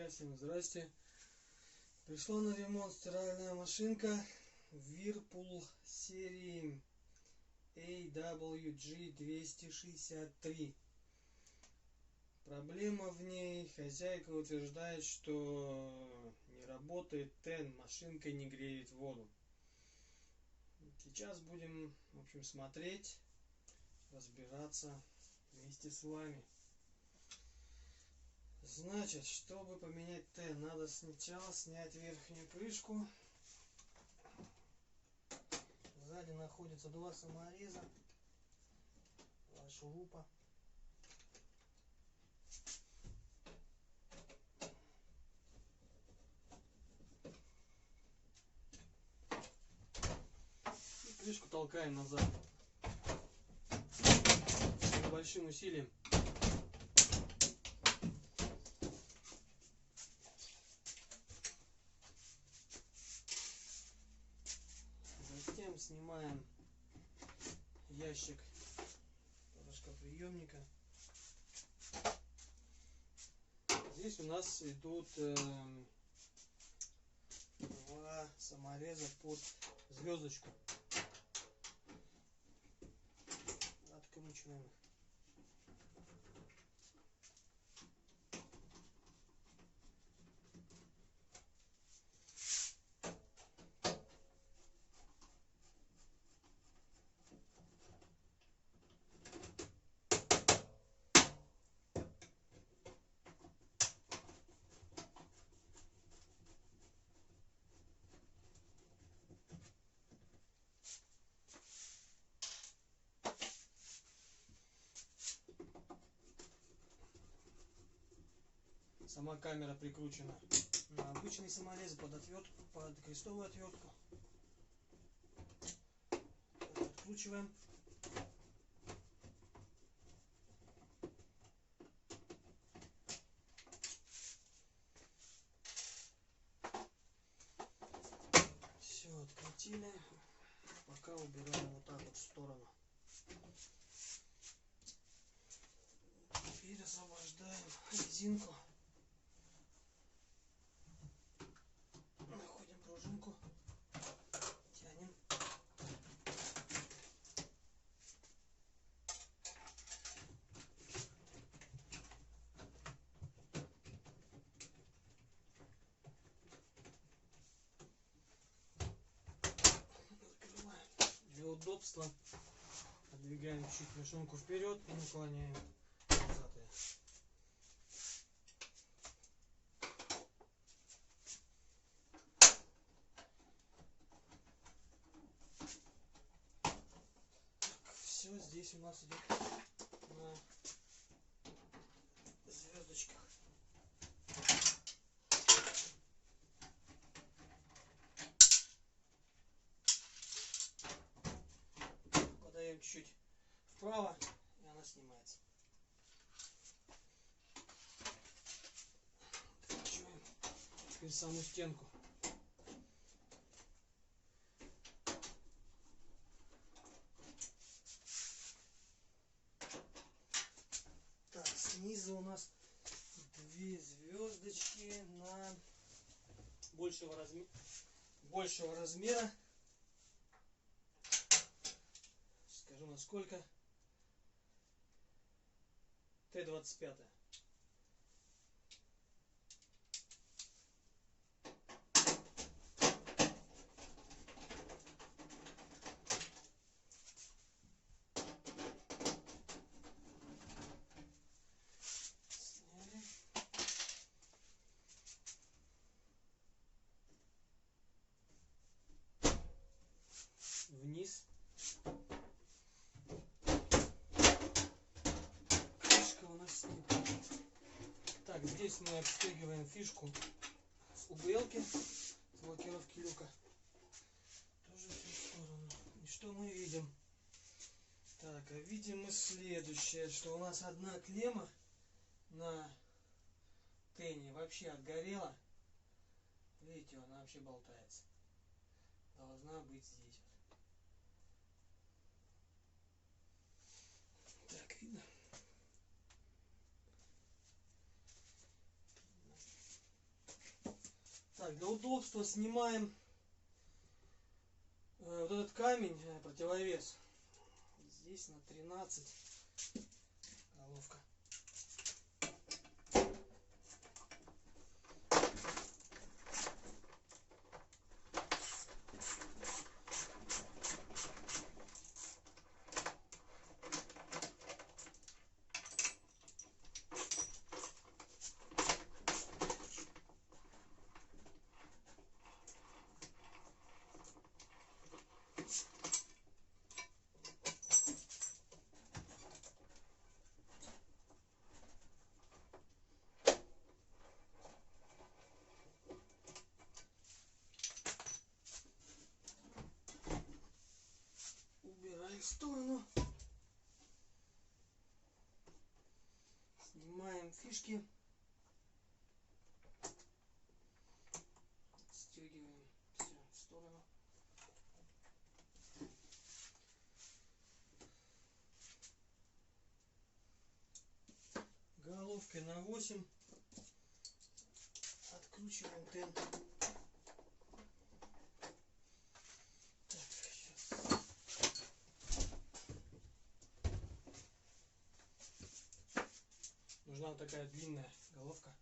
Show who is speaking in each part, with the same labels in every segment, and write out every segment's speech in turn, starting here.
Speaker 1: Всем здрасте. Пришла на ремонт стиральная машинка Whirlpool серии AWG-263. Проблема в ней. Хозяйка утверждает, что не работает тен, машинка не греет воду. Сейчас будем, в общем, смотреть, разбираться вместе с вами. Значит, чтобы поменять тен, надо сначала снять верхнюю крышку. Сзади находится два самореза, два шурупа. И крышку толкаем назад с небольшим усилием. Затем снимаем ящик порошкоприемника. Здесь у нас идут два самореза под звездочку. Откручиваем их. Сама камера прикручена на обычный саморез под отвертку, под крестовую отвертку. Откручиваем. Все, открутили. Пока убираем вот так вот в сторону. Теперь освобождаем резинку. Находим пружинку. Тянем. Закрываем. Для удобства отдвигаем чуть пружинку вперед и наклоняем назад ее. Все здесь у нас идет на звездочках. Подаем чуть вправо, и она снимается. Откручиваем теперь саму стенку. Так, снизу у нас две звездочки на большего размера. Скажу насколько. Т-25. Сняли. Вниз. Фишка у нас снята. Так, здесь мы отстегиваем фишку с УБЛ-ки, с блокировки люка. Тоже в ту сторону. И что мы видим? Так, а видим мы следующее, что у нас одна клемма на тене вообще отгорела. Видите, она вообще болтается. Должна быть здесь. Так, видно? Так, для удобства снимаем вот этот камень, противовес. Здесь на 13 головка. Убираем в сторону. Снимаем фишки. Стягиваем все в сторону. Головкой на 8 откручиваем тен. Так, сейчас. Нужна вот такая длинная головка.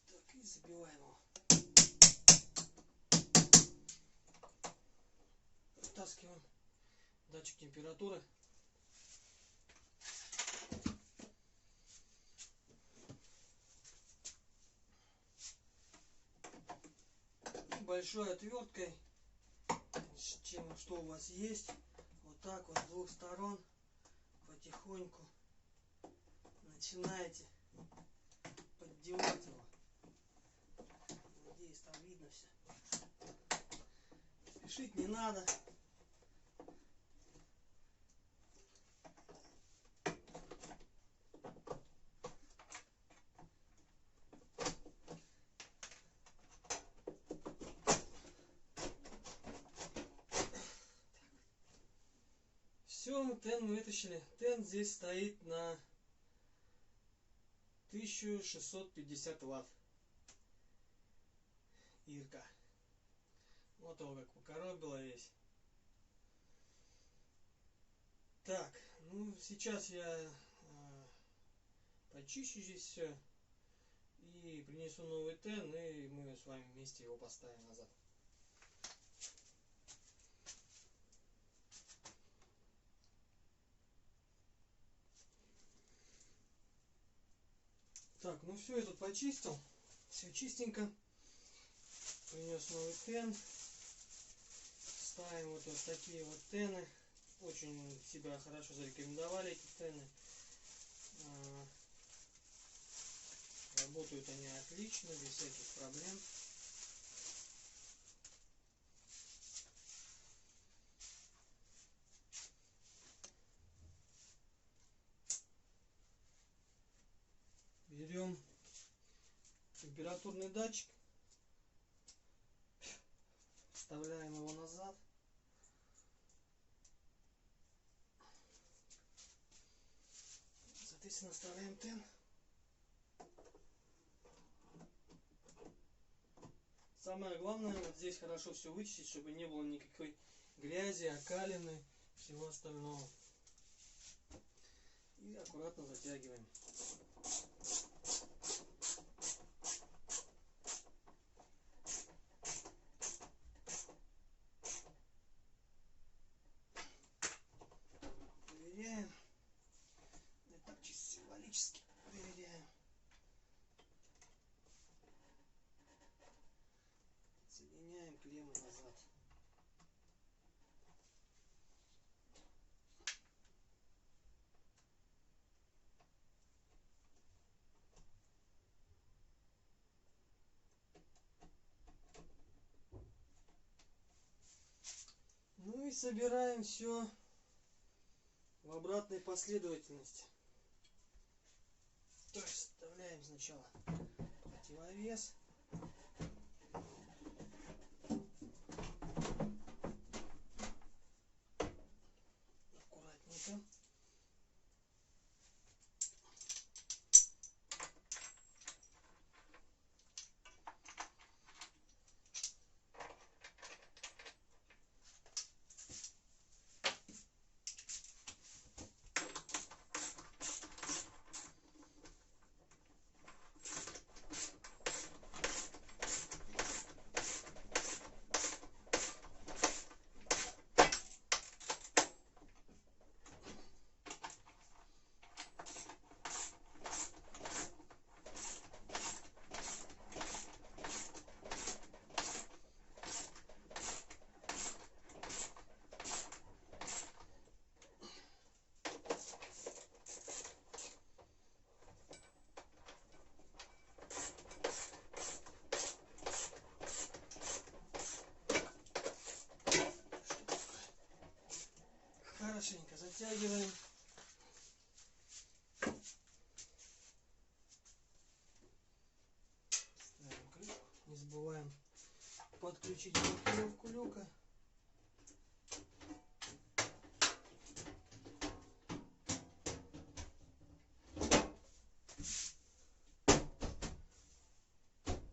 Speaker 1: Так, и забиваем его. Вытаскиваем датчик температуры. Большой отверткой, что у вас есть, вот так вот с двух сторон потихоньку начинаете поддевать его. Надеюсь, там видно все. Спешить не надо. Все, тен мы вытащили. Тен здесь стоит на 1650 ватт. Ирка. Вот его как покоробило весь. Так, ну сейчас я почищу здесь все и принесу новый тен, и мы с вами вместе его поставим назад. Так, ну все, я тут почистил, все чистенько. Принес новый тен. Ставим вот такие вот тены. Очень себя хорошо зарекомендовали эти тены. Работают они отлично, без всяких проблем. Берем температурный датчик, вставляем его назад. Соответственно, вставляем тен. Самое главное, вот здесь хорошо все вычистить, чтобы не было никакой грязи, окалины, всего остального. И аккуратно затягиваем. Проверяем. И так чисто символически проверяем. Соединяем клеммы назад. Ну и собираем все в обратной последовательности. То есть вставляем сначала противовес. отстегиваем. Ставим крышку. Не забываем подключить блокировку люка.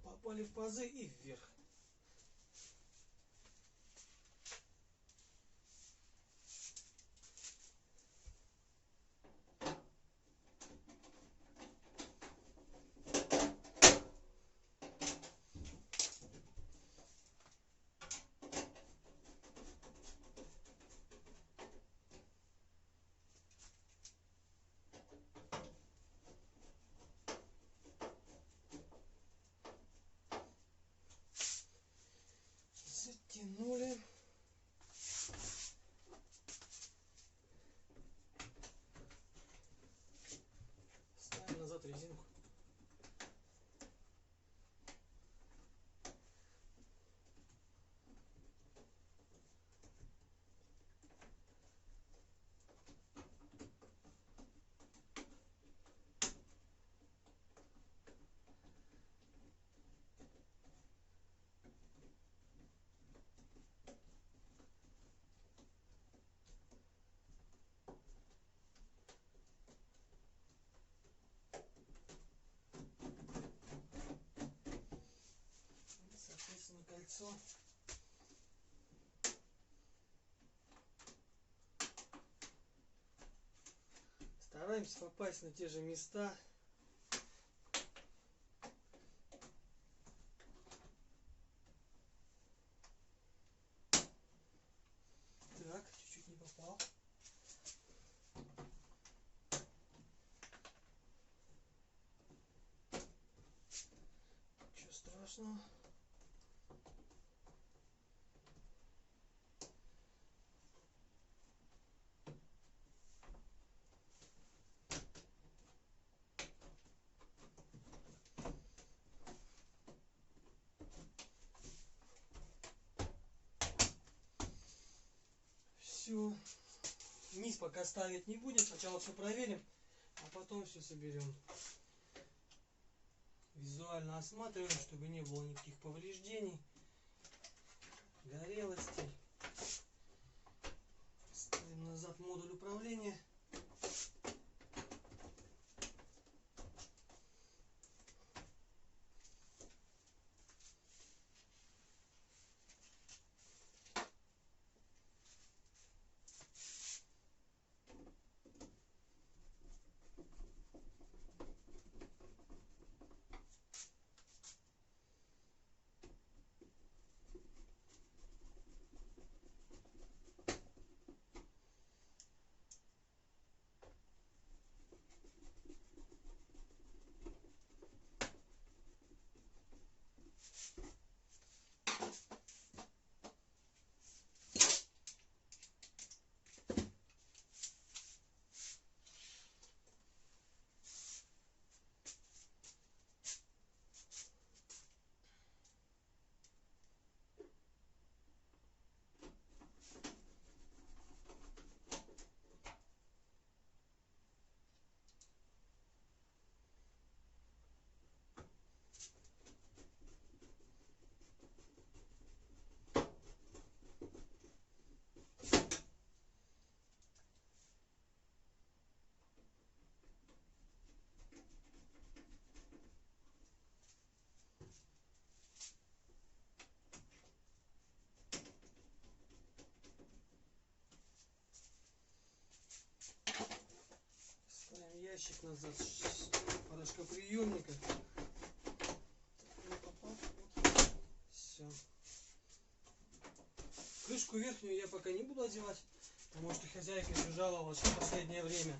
Speaker 1: Попали в пазы и вверх. Затянули. Ставим назад резинку. Соответственно, кольцо. Стараемся попасть на те же места. Так, чуть-чуть не попал. Ничего страшного. Все. Низ пока ставить не будем. Сначала все проверим, а потом все соберем. Визуально осматриваем, чтобы не было никаких повреждений, горелостей. Ставим назад модуль управления. Ящик назад порошкоприемника. Все. Крышку верхнюю я пока не буду одевать, потому что хозяйка еще жаловалась, что в последнее время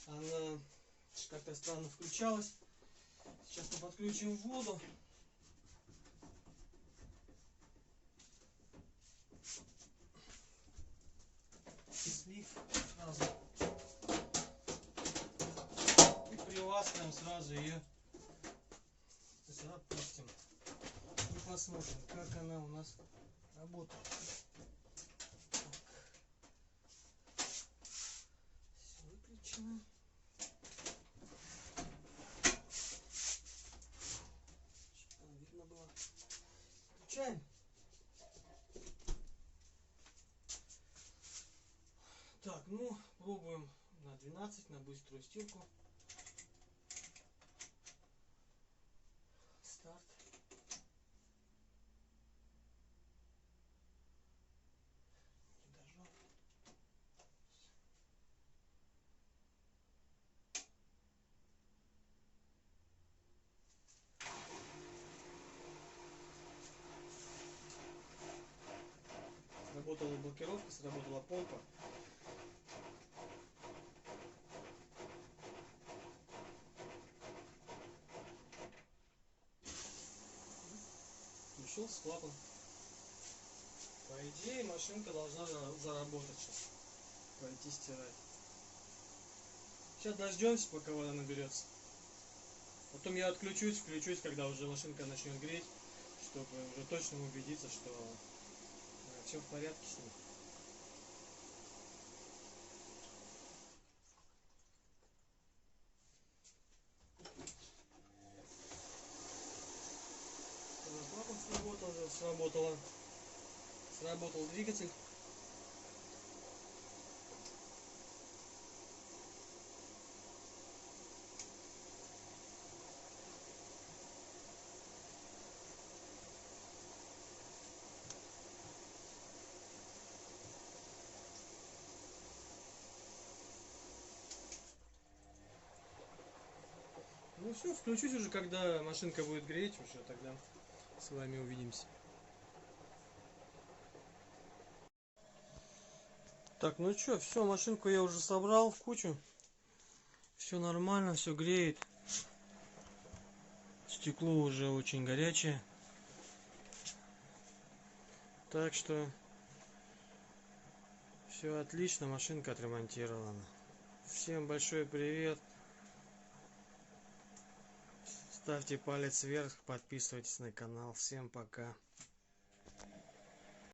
Speaker 1: она как-то странно включалась. Сейчас мы подключим воду. Слив сразу. И приласкаем сразу ее. Запустим. И посмотрим, как она у нас работает. 15 на быструю стирку. Старт. Не дожал. Сработала блокировка, сработала помпа. Включился клапан. По идее, машинка должна заработать сейчас. Пойти стирать. Сейчас дождемся, пока вода наберется. Потом я отключусь, включусь, когда уже машинка начнет греть, чтобы уже точно убедиться, что все в порядке с ней. Клапан сработал двигатель. Ну все, включусь уже, когда машинка будет греть, уже тогда с вами увидимся. Так, ну что, все, машинку я уже собрал в кучу. Все нормально, все греет. Стекло уже очень горячее. Так что все отлично, машинка отремонтирована. Всем большой привет. Ставьте палец вверх, подписывайтесь на канал. Всем пока.